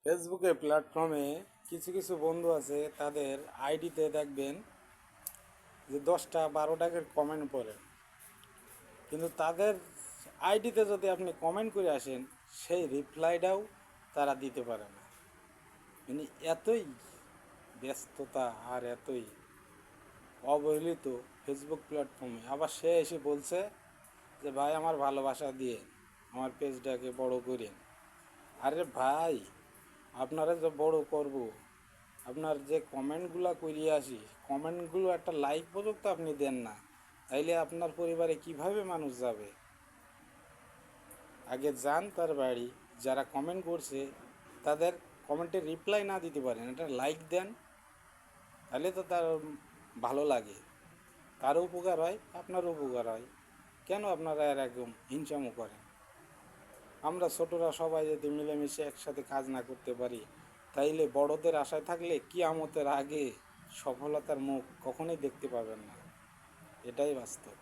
ফেসবুকের প্ল্যাটফর্মে কিছু কিছু বন্ধু আছে, তাদের আইডিতে দেখবেন যে 10টা 12টা কমেন্ট পড়ে, কিন্তু তাদের আইডিতে যদি আপনি কমেন্ট করে আসেন, সেই রিপ্লাইটাও তারা দিতে পারে না। মানে এতই ব্যস্ততা আর এতই অবহেলিত ফেসবুক প্ল্যাটফর্মে। আবার সে এসে বলছে যে ভাই আমার ভালোবাসা দিয়ে আমার পেজটাকে বড় করেন। আরে ভাই, আপনারা যে বড় করব, আপনার যে কমেন্টগুলো করিয়ে আসি, কমেন্টগুলো একটা লাইক পর্যন্ত আপনি দেন না, তাইলে আপনার পরিবারে কিভাবে মানুষ যাবে? আগে যান তার বাড়ি, যারা কমেন্ট করছে তাদের কমেন্টের রিপ্লাই না দিতে পারেন, একটা লাইক দেন, তাহলে তো তার ভালো লাগে, তারও উপকার হয়, আপনারও উপকার হয়। কেন আপনারা এরকম হিংসামো করেন? আমরা ছোটরা সবাই যদি মিলেমিশে একসাথে কাজ না করতে পারি, তাইলে বড়দের আশায় থাকলে কিয়ামতের আগে সফলতার মুখ কখনোই দেখতে পাবেন না। এটাই বাস্তব।